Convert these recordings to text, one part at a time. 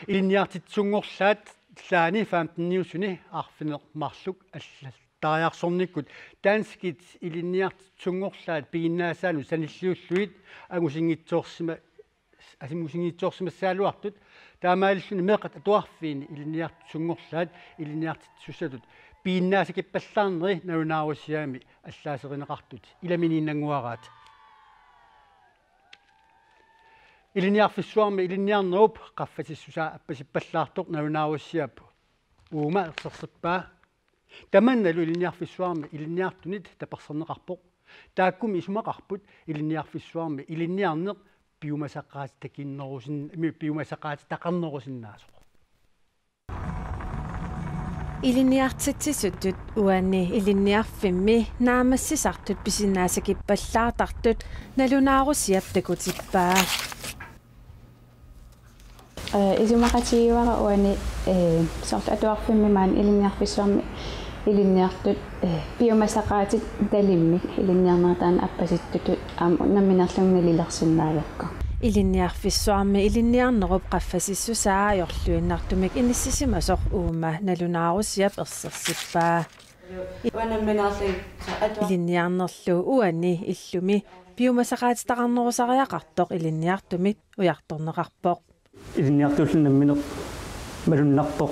илинниартитсунгорлаат тлаани 15-niusuni арфинеқмарлук алла тариарсорниккут таанскит илинниартитсунгорлаат пигиннаасаану саниллиуллуит агусингитсоорсима асимусингитсоорсимассаалуартут таамааллуни меқат атуарфиини илинниартитсунгорлаат илинниартитсусатут пигиннаасакиппаллаарнери нарунааруссиаами аллаасеринеқартут иламинииннангуараат илинниарфиссуарми илинниарнеруп qaffasissusaa аппасиппаллаартоқ нарунааруссиаппу уума ерсерсиппаа таманналу илинниарфиссуарми илинниартунит таперсернеқарпоқ тааккуми исумақарпут илинниарфиссуарми илинниарнеқ пиумасаққаат такиннерусин пиумасаққаат тақарнерусиннаасоқ илинниартитсисуттут уанни илинниарфимми наамассисартут писиннаасакиппаллаартартут налунаарусиап такутиппаа исумақатигивара уани сорт атуарфимми маан илинниарфиссуарми илинниартут пиумасақаатит талиммик илинниарнертаан аппаситтуту намминерлугналилерсиннаавакка илинниарфиссуарми илинниарнеруп qaffasissusaaajorluinnartumik inissisimasuq uuma налунаарусиап ерсерсиппаа илинниарнерлу уанни иллуми пиумасақаатитақарнерусариақартоқ илинниартумит уярторнеқарпоқ илинниартууллунамминеқ малуннарпоқ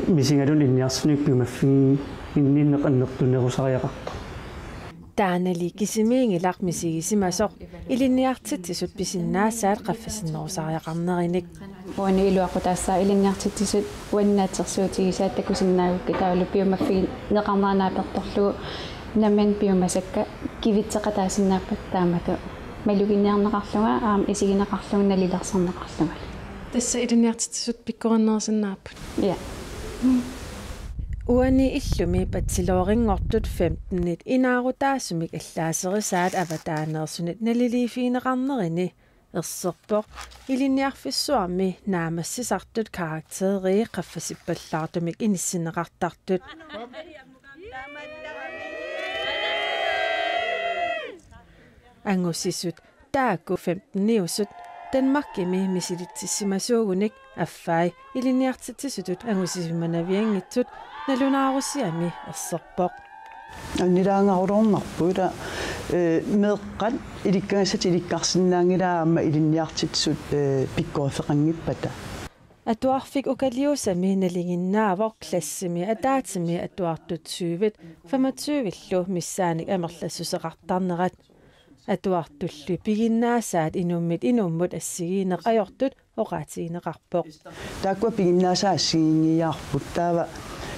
мисингалун илинниарсуник пиумаффин инниннеқаннертунерусариақарпоқ таанали кисимиингилақ мисигисимасоқ илинниартитсисут писиннаассаат qaffasinnерусариақарнериник уани илуақутаассаа илинниартитсисут уаннаатерсуутигисаат такусиннаагукки таалу пиумаффиги неқарнаанаапперторлугу наммен пиумасакка кивитсеқатаасиннааппат таамату малугинниарнеқарлунга аам исигинеқарлунга налилерсернеқарлунга тасса илинниартитсисут пиккориннерсиннааппут я уани иллуми патсилоорингортут 15-нит инаарутаассумик аллаасерисаат аватаанерсунит налилифиинеқарнерини ерсерпоқ илинниарфиссуарми наамассисартут карактерии qaffasippallaartumik иниссинеқартартут ангусисут таакку 15-niusut Danmarkimi misilittissimasuugunik affaai iliniartitsisutut angusisimannavianngitsut nalunaarussiami erserpoq аннилаангарулуорнарпуила меэккат иликкагасат иликкарсинаангилаама илинниартитсут пиккорфеқангиппата атуарфик укалиусами налигиннаавор классими атаатими атуартут 20 25-иллу миссааник амерлассусеқартарнерат атуартулли пигиннаасаат инуммут ассигиинеқ ajortut оqaatiинеқарпоқ тааккуа пигиннаасаа ассигингиаарпут таава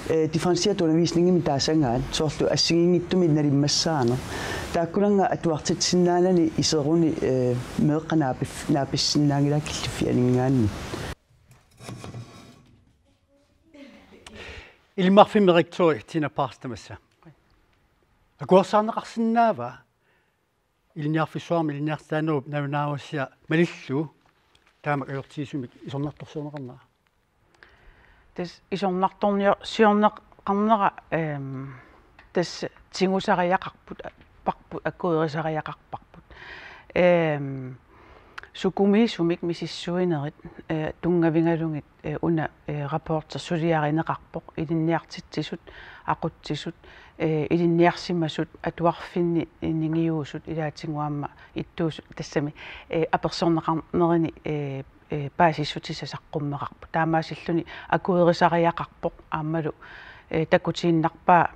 дифференсиатунависнингими таасангаат соорлу ассигингиттуми налиммассаано тааккуланга атуартитсиннаанани исеруни меэққанааписсиннаангилаа киллиффи алингаанни илмарфимериктори тина паастамасса акуарсаарнеқарсинаава илниарфиссуарми илниартаанеруп навинааруссиа малиллу таамак ajortiisumik исорнарторсуунеқарнаа тас исорнарторниорсиорнеқарнера тас тингусариақарпут парпут аккуерисариақарпарпут сукумиисумик мисиссуинерит тунгавингалунгит уна рапортер сулиаринеқарпоқ илинниартитсисут ақутсисут илинниарсимасут атуарфинни нингиуусут илаатингуамма иттуусут тассами аперсорнеқарнерини паасиссутисасаққуммеқарпу таамаасиллуни акуерисариақарпоқ аамалу такутииннарпаа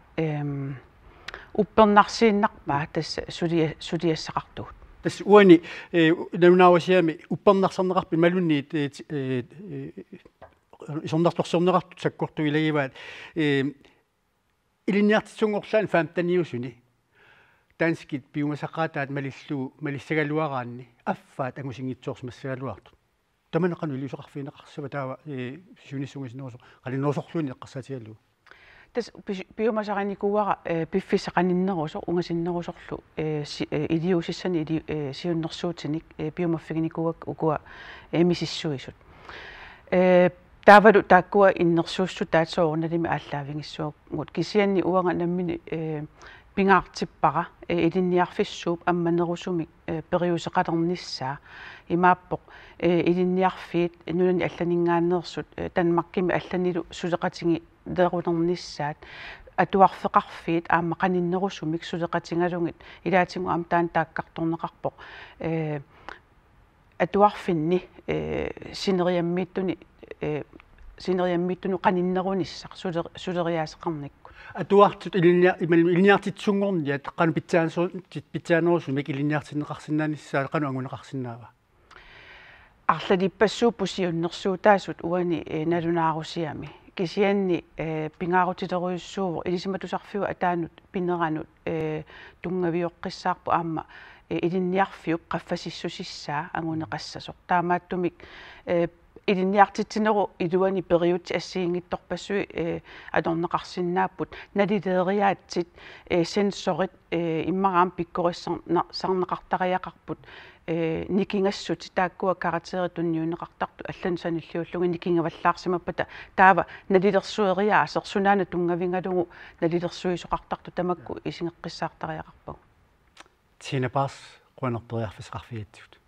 уппернарсииннарпаа тасса сулиассақартугут тас уани нунауасиами уппернарсарнеқарпи малунниит исорнарторсорнеқартут саккорту илагиваат илинниартитсунгорлаан 15-niusuni таанскит пиумасаққаатаат малиссагалуараанни аффаат ангусингитсоорсмассагалуартут таманеқану илисоқарфиинеқарсава таава сюниссунгисинерусо қалинерусорлуни эққассаатигалу тас пиумасақаникуара пиффисақаниннерусо унгасиннерусорлу илиусиссани сиуннерсуутиник пиумаффигникуак укуа мисиссуисут таавалу тааккуа иннерсууссу таатсоорналими ааллаавингиссуагут кисианни уанга наммини pingaartippaqa ilinniarfissuup ammanerusumik periuseqalernissaa imaappoq ilinniarfiit nunani allaningaannersut Danmarkimi allanilu suleqatingi deerunernissaat atuarfeqarfiit aamma qaninnerusumik suleqatingalungit ilaatingu am taan taakkartorneqarpoq atuarfinni sineriammiittunu qaninnerunissaq suleriaaseqarnikku atuartut iliniartitsunngorniat qanu pitsaanерусумик iliniartinneqarsinnaanissаа qanu anguneqarsinnaava арлалиппассууппусиуннэрсуутаасут уани налунааруссиами кисианни пингаарутилеруйуссууво илисиматусарфиу атаанут пинеранут тунгавиоққиссаарпу аама илинниарфиуп qaffasissusissaa anguneqassasоq таамааттумик илинниартитсинеру илуани периутти ассиингитторпассуи аторнеқарсиннааппут налилеериаатсит сенсорит иммараам пиккорissarneqartariaqarput никингассути тааккуа каратери тунниунеқартарту аллан саниллиуллуги никингаваллаарсимаппата таава налилерсуериаа асерсунаана тунгавингалугу налилерсуисоқартарту тамакку исингеққиссаартариақарпагу тина пас қуанерпериарфисеқарфиатсут